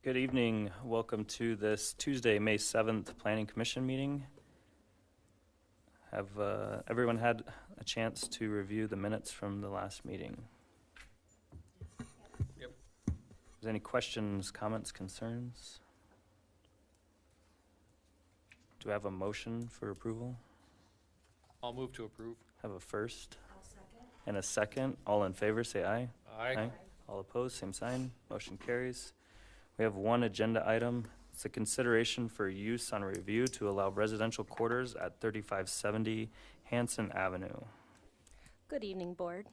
Good evening. Welcome to this Tuesday, May 7th Planning Commission meeting. Have everyone had a chance to review the minutes from the last meeting? Yep. Is there any questions, comments, concerns? Do I have a motion for approval? I'll move to approve. Have a first? I'll second. And a second. All in favor, say aye. Aye. All opposed, same sign. Motion carries. We have one agenda item. It's a consideration for use on review to allow residential quarters at 3570 Hanson Avenue. Good evening, Board.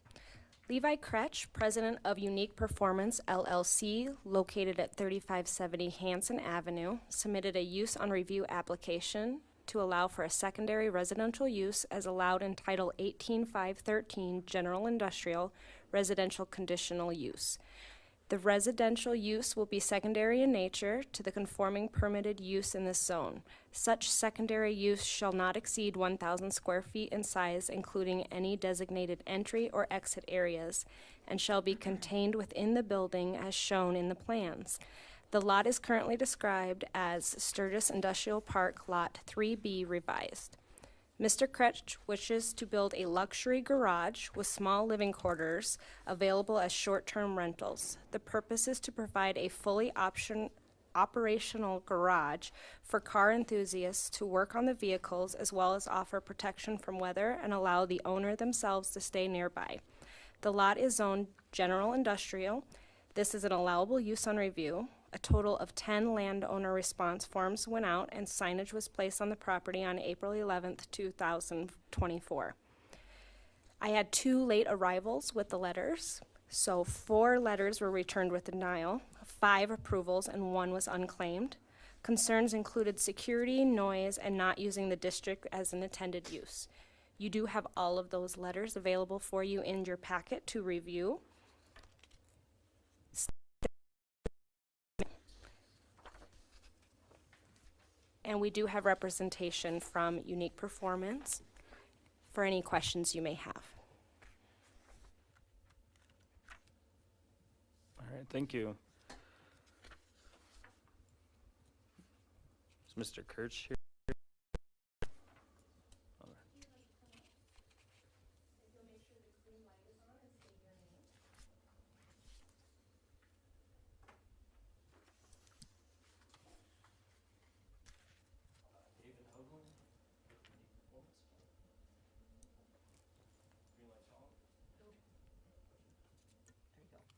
Levi Kretsch, President of Unique Performance LLC, located at 3570 Hanson Avenue, submitted a use on review application to allow for a secondary residential use as allowed in Title 18513 General Industrial Residential Conditional Use. The residential use will be secondary in nature to the conforming permitted use in this zone. Such secondary use shall not exceed 1,000 square feet in size, including any designated entry or exit areas, and shall be contained within the building as shown in the plans. The lot is currently described as Sturgis Industrial Park Lot 3B revised. Mr. Kretsch wishes to build a luxury garage with small living quarters available as short-term rentals. The purpose is to provide a fully operational garage for car enthusiasts to work on the vehicles, as well as offer protection from weather and allow the owner themselves to stay nearby. The lot is zoned general industrial. This is an allowable use on review. A total of 10 landowner response forms went out and signage was placed on the property on April 11th, 2024. I had 2 late arrivals with the letters. So 4 letters were returned with denial, 5 approvals, and 1 was unclaimed. Concerns included security, noise, and not using the district as an intended use. You do have all of those letters available for you in your packet to review. And we do have representation from Unique Performance for any questions you may have. All right, thank you. Is Mr. Kirch here?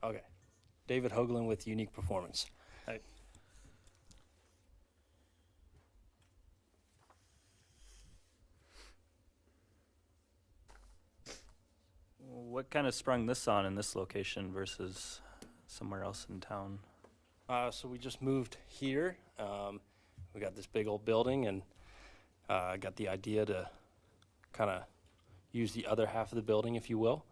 Okay. David Hoagland with Unique Performance. Hi. What kind of sprung this on in this location versus somewhere else in town? So we just moved here. We got this big old building, and got the idea to kind of use the other half of the building, if you will.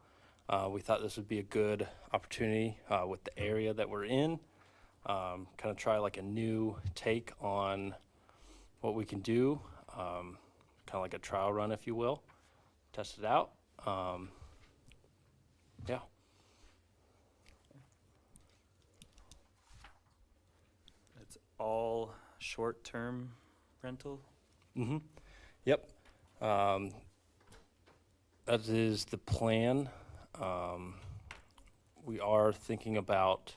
We thought this would be a good opportunity with the area that we're in. Kind of try like a new take on what we can do. Kind of like a trial run, if you will. Test it out. Yeah. It's all short-term rental? Mm-hmm. Yep. That is the plan. We are thinking about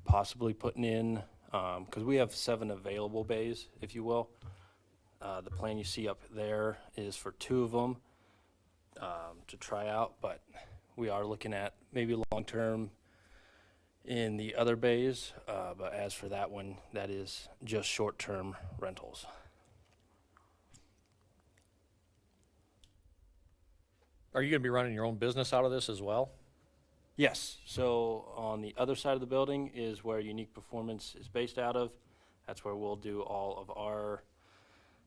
possibly putting in, because we have 7 available bays, if you will. The plan you see up there is for 2 of them to try out, but we are looking at maybe long-term in the other bays. But as for that one, that is just short-term rentals. Are you going to be running your own business out of this as well? Yes, so on the other side of the building is where Unique Performance is based out of. That's where we'll do all of our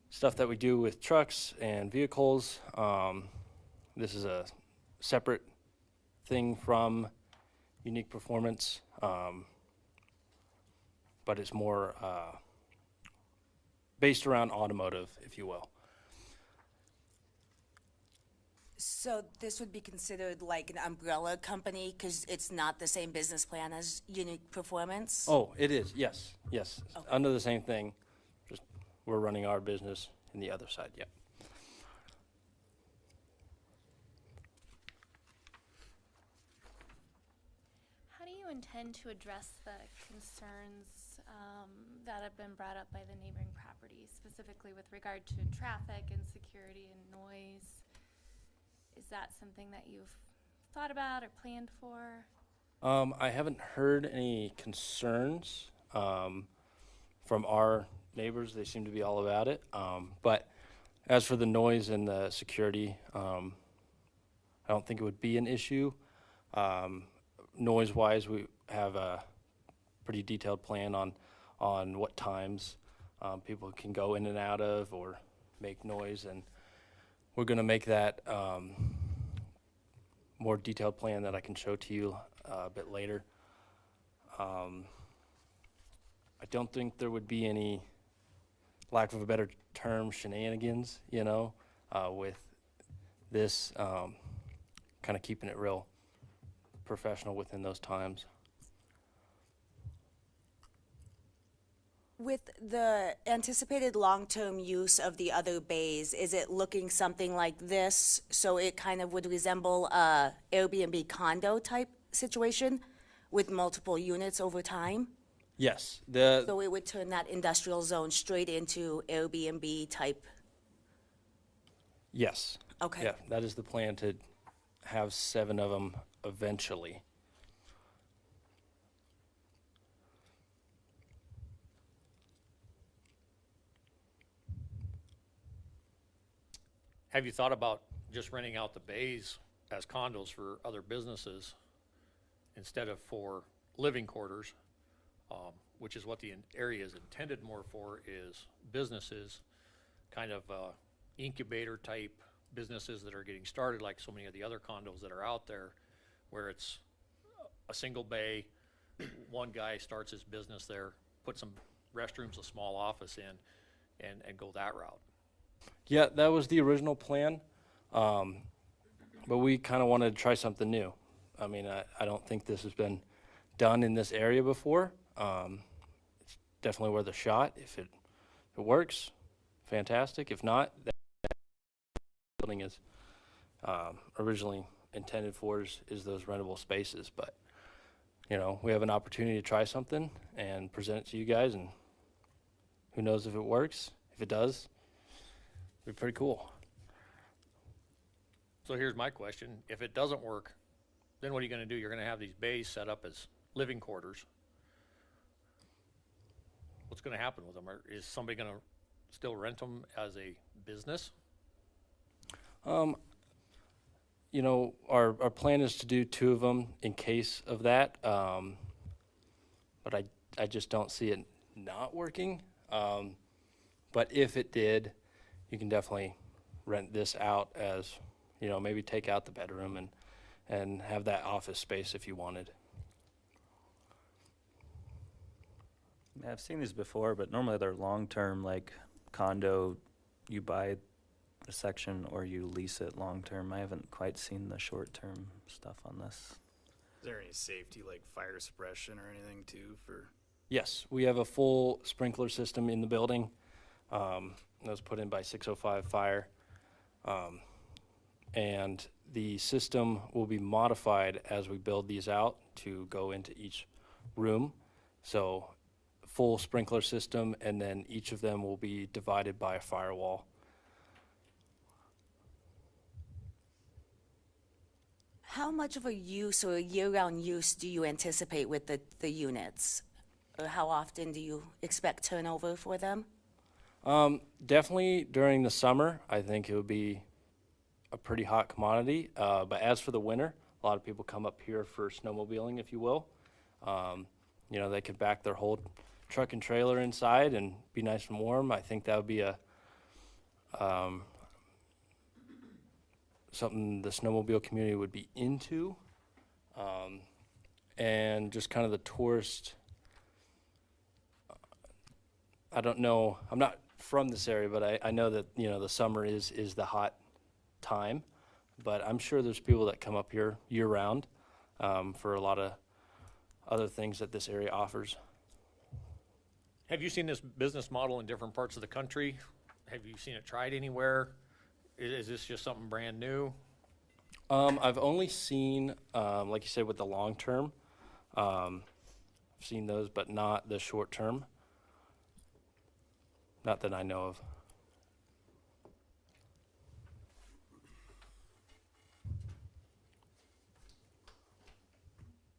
stuff that we do with trucks and vehicles. This is a separate thing from Unique Performance, but it's more based around automotive, if you will. So this would be considered like an umbrella company because it's not the same business plan as Unique Performance? Oh, it is, yes, yes. Okay. Under the same thing, just we're running our business in the other side, yeah. How do you intend to address the concerns that have been brought up by the neighboring properties, specifically with regard to traffic and security and noise? Is that something that you've thought about or planned for? I haven't heard any concerns from our neighbors. They seem to be all about it. But as for the noise and the security, I don't think it would be an issue. Noise-wise, we have a pretty detailed plan on what times people can go in and out of or make noise, and we're going to make that more detailed plan that I can show to you a bit later. I don't think there would be any, lack of a better term, shenanigans, you know, with this, kind of keeping it real professional within those times. With the anticipated long-term use of the other bays, is it looking something like this? So it kind of would resemble a Airbnb condo type situation with multiple units over time? Yes, So it would turn that industrial zone straight into Airbnb type? yes. Okay. Yeah, that is the plan, to have 7 of them eventually. Have you thought about just renting out the bays as condos for other businesses instead of for living quarters, which is what the area is intended more for, is businesses, kind of incubator type businesses that are getting started, like so many of the other condos that are out there, where it's a single bay, one guy starts his business there, put some restrooms, a small office in, and go that route. Yeah, that was the original plan, but we kind of wanted to try something new. I mean, I don't think this has been done in this area before. It's definitely worth a shot. If it works, fantastic. If not, that building is originally intended for is those rentable spaces. But, you know, we have an opportunity to try something and present it to you guys, and who knows if it works. If it does, it'd be pretty cool. So here's my question. If it doesn't work, then what are you gonna do? You're gonna have these bays set up as living quarters. What's gonna happen with them? Is somebody gonna still rent them as a business? You know, our plan is to do 2 of them in case of that, but I just don't see it not working. But if it did, you can definitely rent this out as, you know, maybe take out the bedroom and have that office space if you wanted. Yeah, I've seen these before, but normally they're long-term, like condo, you buy a section or you lease it long-term. I haven't quite seen the short-term stuff on this. Is there any safety, like fire suppression or anything too for? Yes, we have a full sprinkler system in the building. That was put in by 605 Fire. And the system will be modified as we build these out to go into each room. So full sprinkler system, and then each of them will be divided by a firewall. How much of a use or a year-round use do you anticipate with the units? Or how often do you expect turnover for them? Definitely during the summer, I think it would be a pretty hot commodity. But as for the winter, a lot of people come up here for snowmobiling, if you will. You know, they could back their whole truck and trailer inside and be nice and warm. I think that would be a something the snowmobile community would be into. And just kind of the tourist, I don't know, I'm not from this area, but I know that, you know, the summer is the hot time but I'm sure there's people that come up here year-round for a lot of other things that this area offers. Have you seen this business model in different parts of the country? Have you seen it tried anywhere? Is this just something brand new? I've only seen, like you said, with the long term, I've seen those, but not the short term. Not that I know of.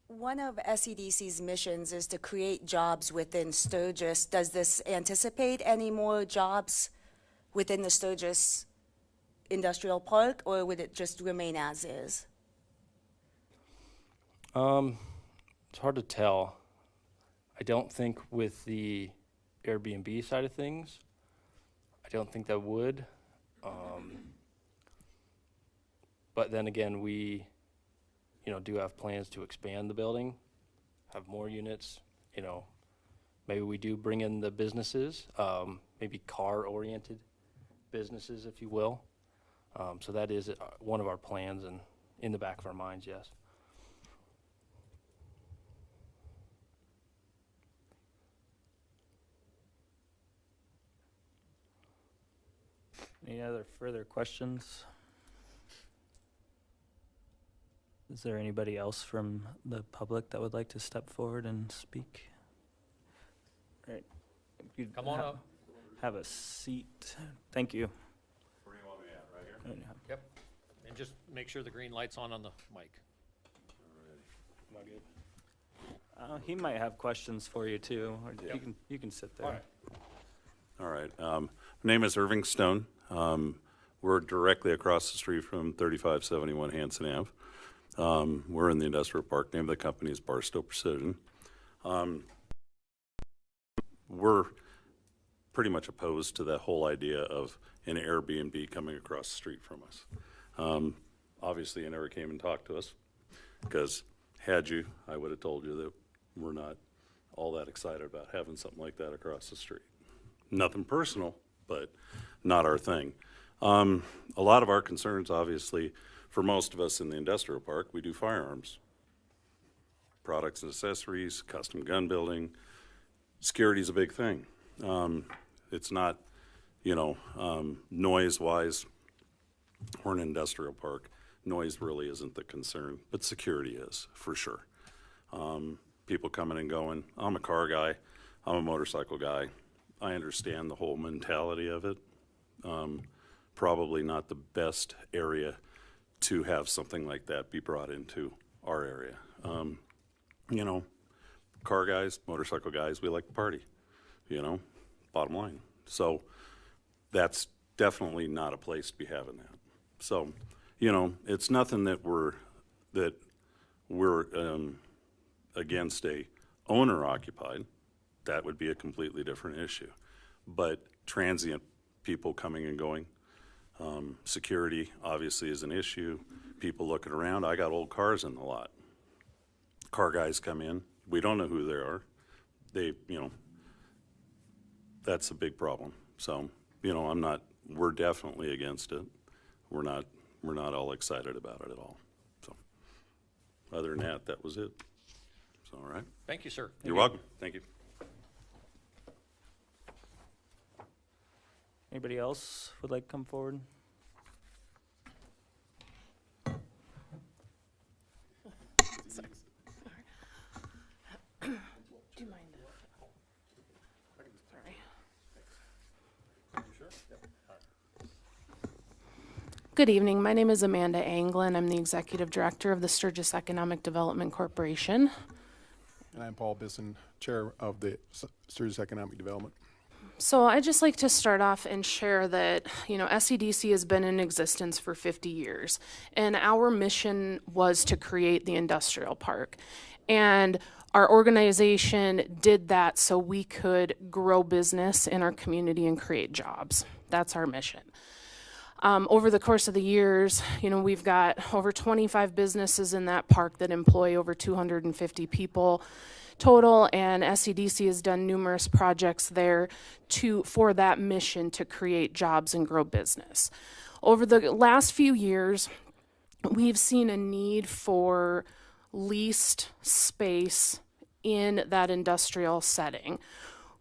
One of SEDC's missions is to create jobs within Sturgis. Does this anticipate any more jobs within the Sturgis Industrial Park, or would it just remain as is? It's hard to tell. I don't think with the Airbnb side of things, I don't think that would. But then again, we, do have plans to expand the building, have more units, maybe we do bring in the businesses, maybe car-oriented businesses, if you will. So that is one of our plans and in the back of our minds, yes. Any other further questions? Is there anybody else from the public that would like to step forward and speak? All right. If you'd Come on up. Have a seat. Thank you. Where do you want me at, right here? Yep. And just make sure the green light's on the mic. He might have questions for you too. Or Yep. you can sit there. All right. All right. My name is Irving Stone. We're directly across the street from 3571 Hanson Ave. We're in the industrial park. Name of the company is Barstow Precision. We're pretty much opposed to that whole idea of an Airbnb coming across the street from us. Obviously, you never came and talked to us, because had you, I would have told you that we're not all that excited about having something like that across the street. Nothing personal, but not our thing. A lot of our concerns, obviously, for most of us in the industrial park, we do firearms, products and accessories, custom gun building. Security's a big thing. It's not, noise-wise, we're an industrial park. Noise really isn't the concern, but security is, for sure. People coming and going. I'm a car guy. I'm a motorcycle guy. I understand the whole mentality of it. Probably not the best area to have something like that be brought into our area. Car guys, motorcycle guys, we like to party, bottom line. So that's definitely not a place to be having that. So, it's nothing that we're against a owner occupied. That would be a completely different issue. But transient people coming and going, security obviously is an issue. People looking around. I got old cars in the lot. Car guys come in. We don't know who they are. That's a big problem. So, we're definitely against it. We're not all excited about it at all. So, other than that was it. So, all right. Thank you, sir. You're welcome. Thank you. Anybody else would like to come forward? Do you mind? Sorry. Good evening. My name is Amanda Anglin. I'm the Executive Director of the Sturgis Economic Development Corporation. And I'm Paul Bisson, Chair of the Sturgis Economic Development. So I'd just like to start off and share that, SEDC has been in existence for 50 years, and our mission was to create the industrial park. And our organization did that so we could grow business in our community and create jobs. That's our mission. Over the course of the years, we've got over 25 businesses in that park that employ over 250 people total, and SEDC has done numerous projects there for that mission to create jobs and grow business. Over the last few years, we've seen a need for leased space in that industrial setting.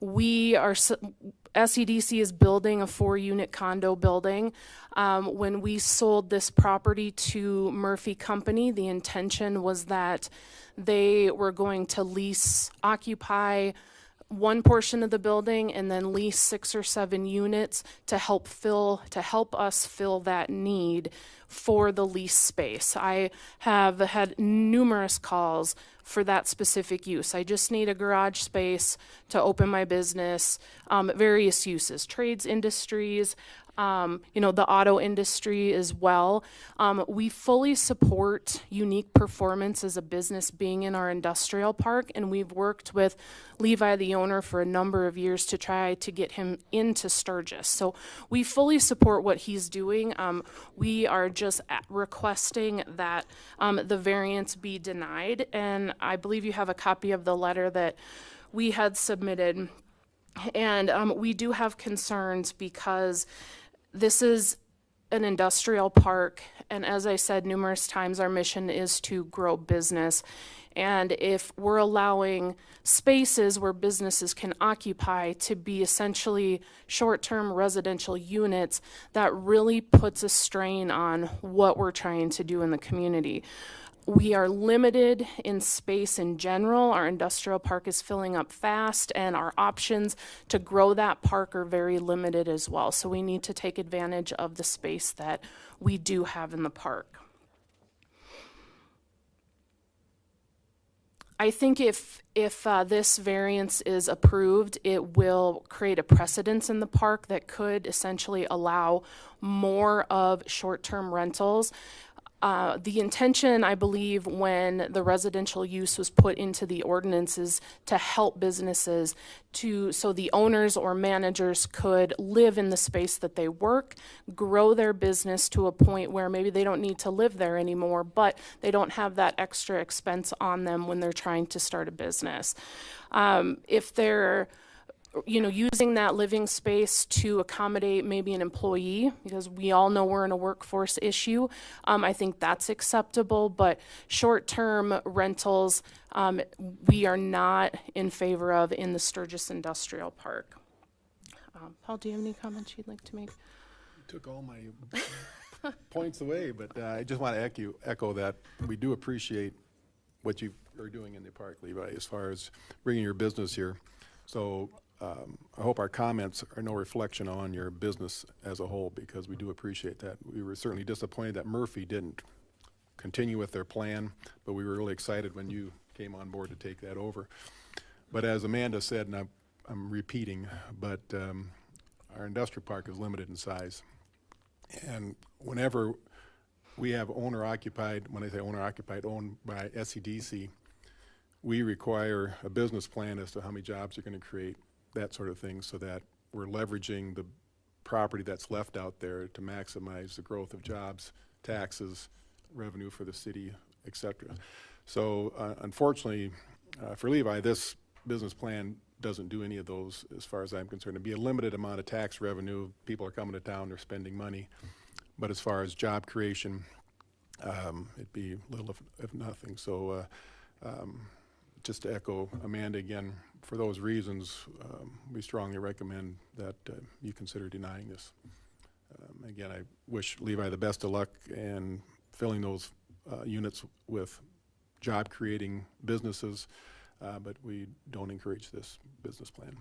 SEDC is building a 4-unit condo building. When we sold this property to Murphy Company, the intention was that they were going to occupy one portion of the building and then lease 6 or 7 units to help us fill that need for the lease space. I have had numerous calls for that specific use. I just need a garage space to open my business, various uses, trades, industries, the auto industry as well. We fully support Unique Performance as a business being in our industrial park, and we've worked with Levi, the owner, for a number of years to try to get him into Sturgis. So we fully support what he's doing. We are just requesting that the variance be denied, and I believe you have a copy of the letter that we had submitted. And we do have concerns because this is an industrial park, and as I said numerous times, our mission is to grow business. And if we're allowing spaces where businesses can occupy to be essentially short-term residential units, that really puts a strain on what we're trying to do in the community. We are limited in space in general. Our industrial park is filling up fast, and our options to grow that park are very limited as well. So we need to take advantage of the space that we do have in the park. I think if this variance is approved, it will create a precedence in the park that could essentially allow more of short-term rentals. The intention, I believe, when the residential use was put into the ordinance is to help businesses so the owners or managers could live in the space that they work, grow their business to a point where maybe they don't need to live there anymore, but they don't have that extra expense on them when they're trying to start a business. If they're using that living space to accommodate maybe an employee, because we all know we're in a workforce issue, I think that's acceptable, but short-term rentals, we are not in favor of in the Sturgis Industrial Park. Paul, do you have any comments you'd like to make? You took all my points away, but I just want to echo that we do appreciate what you are doing in the park, Levi, as far as bringing your business here. So I hope our comments are no reflection on your business as a whole, because we do appreciate that. We were certainly disappointed that Murphy didn't continue with their plan, but we were really excited when you came on board to take that over. But as Amanda said, and I'm repeating, but our industrial park is limited in size. And whenever we have owner-occupied, when I say owner-occupied, owned by SEDC, we require a business plan as to how many jobs you're going to create, that sort of thing, so that we're leveraging the property that's left out there to maximize the growth of jobs, taxes, revenue for the city, et cetera. So unfortunately, for Levi, this business plan doesn't do any of those as far as I'm concerned. It'd be a limited amount of tax revenue. People are coming to town, they're spending money. But as far as job creation, it'd be little if nothing. So just to echo Amanda again, for those reasons, we strongly recommend that you consider denying this. Again, I wish Levi the best of luck in filling those units with job-creating businesses, but we don't encourage this business plan.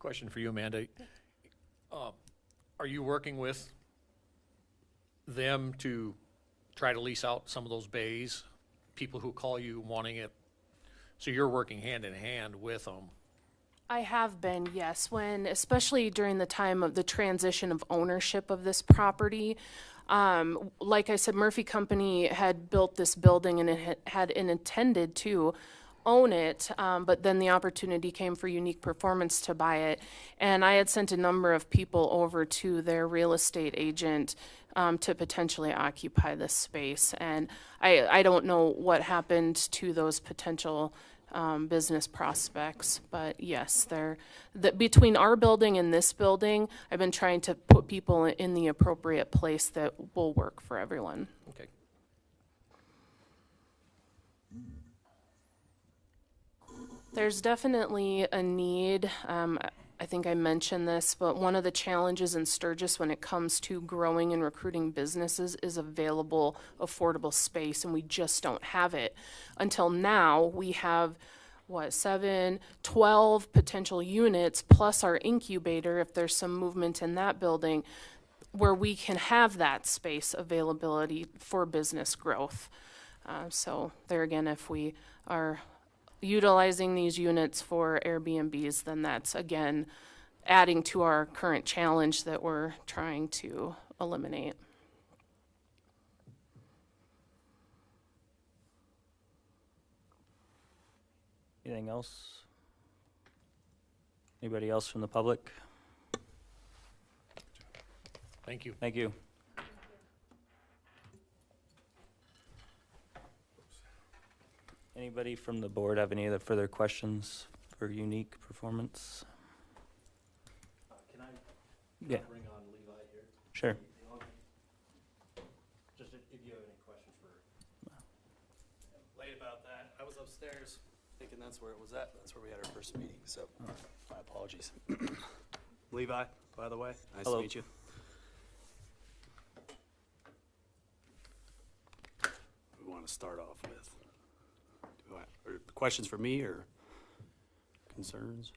Question for you, Amanda. Are you working with them to try to lease out some of those bays? People who call you wanting it, so you're working hand in hand with them? I have been, yes, especially during the time of the transition of ownership of this property. Like I said, Murphy Company had built this building and it had intended to own it, but then the opportunity came for Unique Performance to buy it. And I had sent a number of people over to their real estate agent to potentially occupy this space. And I don't know what happened to those potential business prospects. But yes, between our building and this building, I've been trying to put people in the appropriate place that will work for everyone. Okay. There's definitely a need. I think I mentioned this, but one of the challenges in Sturgis when it comes to growing and recruiting businesses is available, affordable space, and we just don't have it. Until now, we have, 12 potential units, plus our incubator, if there's some movement in that building, where we can have that space availability for business growth. So there again, if we are utilizing these units for Airbnbs, then that's again adding to our current challenge that we're trying to eliminate. Anything else? Anybody else from the public? Thank you. Thank you. Anybody from the board have any other further questions for Unique Performance? Can I Yeah, bring on Levi here? sure. Just if you have any questions for. Late about that. I was upstairs thinking that's where it was at. That's where we had our first meeting, so my apologies. Levi, by the way, nice Hello. to meet you. We want to start off with. Or questions for me or concerns?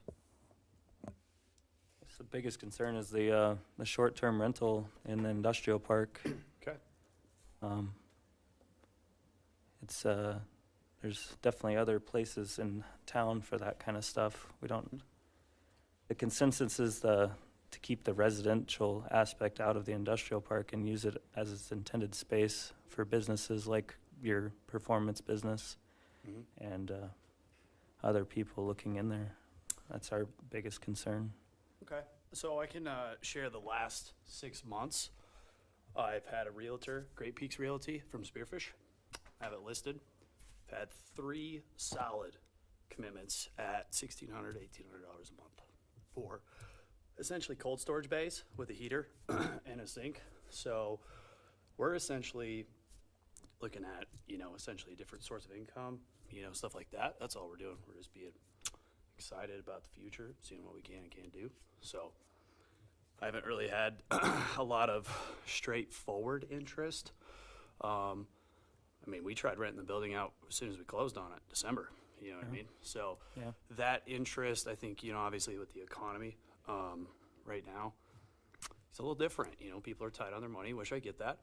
The biggest concern is the short-term rental in the industrial park. Okay. It's there's definitely other places in town for that kind of stuff. The consensus is to keep the residential aspect out of the industrial park and use it as its intended space for businesses like your performance business and other people looking in there. That's our biggest concern. Okay, so I can share the last 6 months. I've had a realtor, Great Peaks Realty from Spearfish. I have it listed. I've had 3 solid commitments at $1,600, $1,800 a month for essentially cold storage bays with a heater and a sink. So we're essentially looking at, essentially a different source of income, stuff like that. That's all we're doing. We're just being excited about the future, seeing what we can and can't do. So I haven't really had a lot of straightforward interest. We tried renting the building out as soon as we closed on it, December, you know what I mean? So Yeah. that interest, I think, obviously with the economy right now, it's a little different. People are tight on their money, which I get that.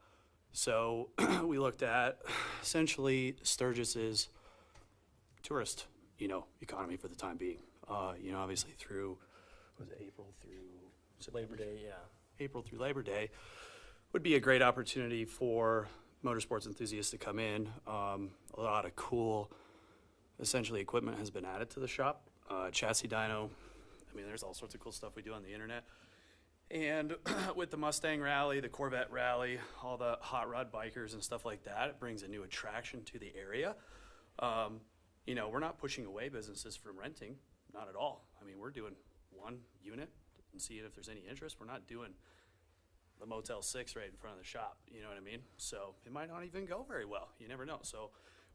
So we looked at essentially Sturgis's tourist, economy for the time being. Obviously through, was it April through Labor Day, yeah. April through Labor Day would be a great opportunity for motorsports enthusiasts to come in. A lot of cool, essentially equipment has been added to the shop. Chassis dyno, there's all sorts of cool stuff we do on the internet. And with the Mustang Rally, the Corvette Rally, all the hot rod bikers and stuff like that, it brings a new attraction to the area. We're not pushing away businesses from renting, not at all. We're doing one unit and seeing if there's any interest. We're not doing the Motel 6 right in front of the shop, you know what I mean? So it might not even go very well. You never know. So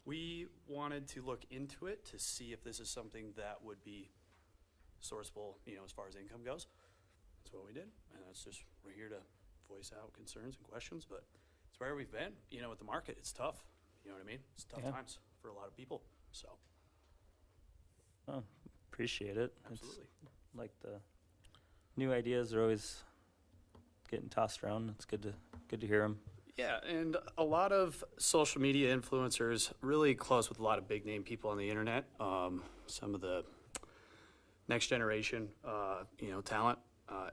we wanted to look into it to see if this is something that would be sourceable, as far as income goes. That's what we did, and that's just, we're here to voice out concerns and questions, but it's where we've been, with the market, it's tough, you know what I mean? It's tough Yeah. times for a lot of people, so, Oh, appreciate it. absolutely. It's like the new ideas are always getting tossed around. It's good to hear them. Yeah, and a lot of social media influencers, really close with a lot of big name people on the internet, some of the next generation, talent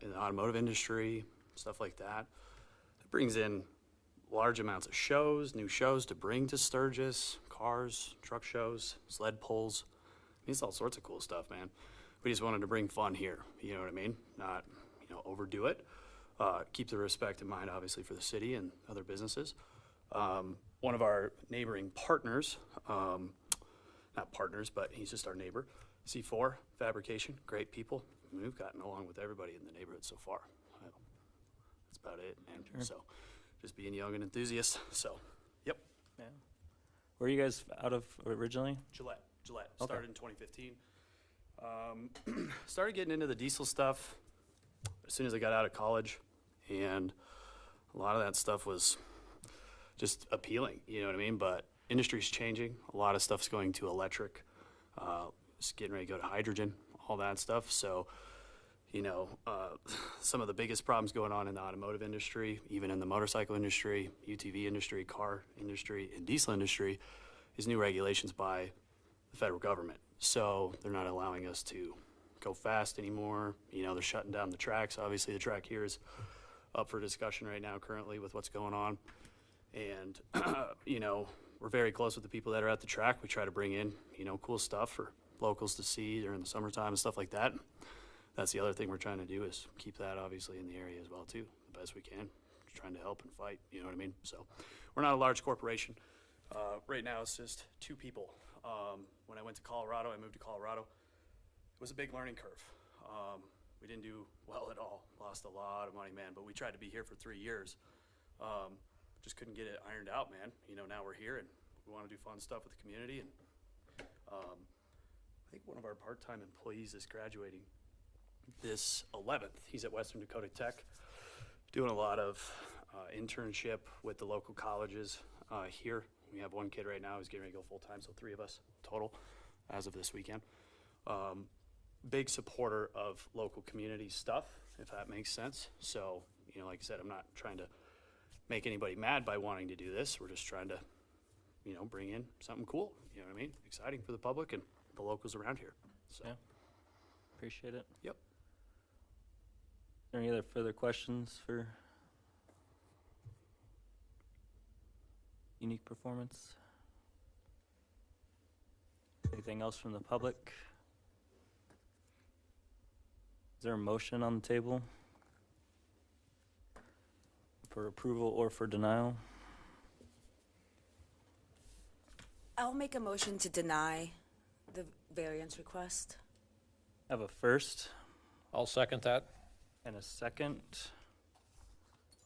in the automotive industry, stuff like that. It brings in large amounts of shows, new shows to bring to Sturgis, cars, truck shows, sled pulls. It's all sorts of cool stuff, man. We just wanted to bring fun here, you know what I mean? Not, overdo it. Keep the respect in mind, obviously, for the city and other businesses. One of our neighboring partners, not partners, but he's just our neighbor. C4 Fabrication, great people. We've gotten along with everybody in the neighborhood so far. That's about it. And so, just being young and enthusiast. So, yep. Yeah. Where are you guys out of originally? Gillette. Okay. Started in 2015. Started getting into the diesel stuff as soon as I got out of college, and a lot of that stuff was just appealing, you know what I mean? But industry's changing. A lot of stuff's going to electric. It's getting ready to go to hydrogen, all that stuff. So, you know, some of the biggest problems going on in the automotive industry, even in the motorcycle industry, UTV industry, car industry, and diesel industry, is new regulations by the federal government. So they're not allowing us to go fast anymore. You know, they're shutting down the tracks. Obviously, the track here is up for discussion right now currently with what's going on. And, you know, we're very close with the people that are at the track. We try to bring in, you know, cool stuff for locals to see during the summertime and stuff like that. That's the other thing we're trying to do, is keep that obviously in the area as well too, the best we can. Trying to help and fight, you know what I mean? So we're not a large corporation. Right now it's just 2 people. When I went to Colorado, I moved to Colorado. It was a big learning curve. We didn't do well at all. Lost a lot of money, man, but we tried to be here for 3 years. Just couldn't get it ironed out, man. You know, now we're here and we want to do fun stuff with the community. And I think one of our part-time employees is graduating this 11th. He's at Western Dakota Tech, doing a lot of internship with the local colleges here. We have 1 kid right now who's getting ready to go full-time, so 3 of us total as of this weekend. Big supporter of local community stuff, if that makes sense. So, you know, like I said, I'm not trying to make anybody mad by wanting to do this. We're just trying to, you know, bring in something cool, you know what I mean? Exciting for the public and the locals around here. So, Yeah. Appreciate it. yep. Any other further questions for Unique Performance? Anything else from the public? Is there a motion on the table for approval or for denial? I'll make a motion to deny the variance request. Have a first I'll second that. and a second.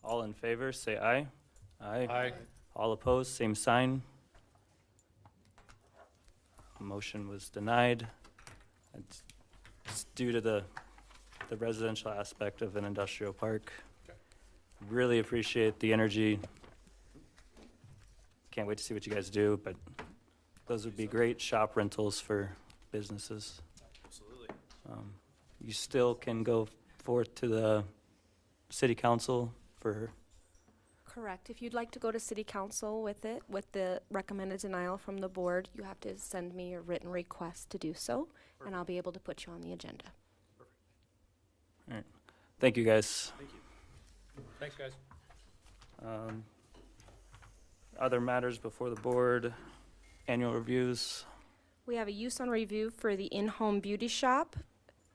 All in favor, say aye. Aye. All opposed, same sign. Motion was denied. It's due to the residential aspect of an industrial park. Really appreciate the energy. Can't wait to see what you guys do, but those would be great shop rentals for businesses. Absolutely. You still can go forth to the city council for, Correct. If you'd like to go to city council with it, with the recommended denial from the board, you have to send me a written request to do so, and I'll be able to put you on the agenda. thank you guys. Thank you. Thanks, guys. Other matters before the board, annual reviews. We have a use on review for the in-home beauty shop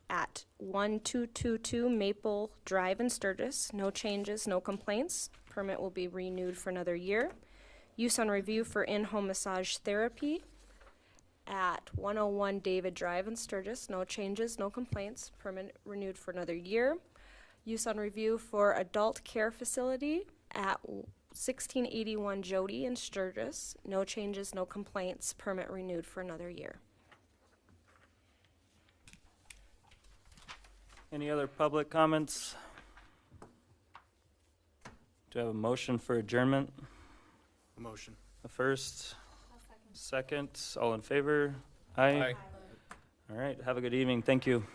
at 1222 Maple Drive in Sturgis. No changes, no complaints. Permit will be renewed for another year. Use on review for in-home massage therapy at 101 David Drive in Sturgis. No changes, no complaints. Permit renewed for another year. Use on review for adult care facility at 1681 Jody in Sturgis. No changes, no complaints. Permit renewed for another year. Any other public comments? Do I have a motion for adjournment? Motion. A first? Second, all in favor? Aye. Aye. All right, have a good evening, thank you.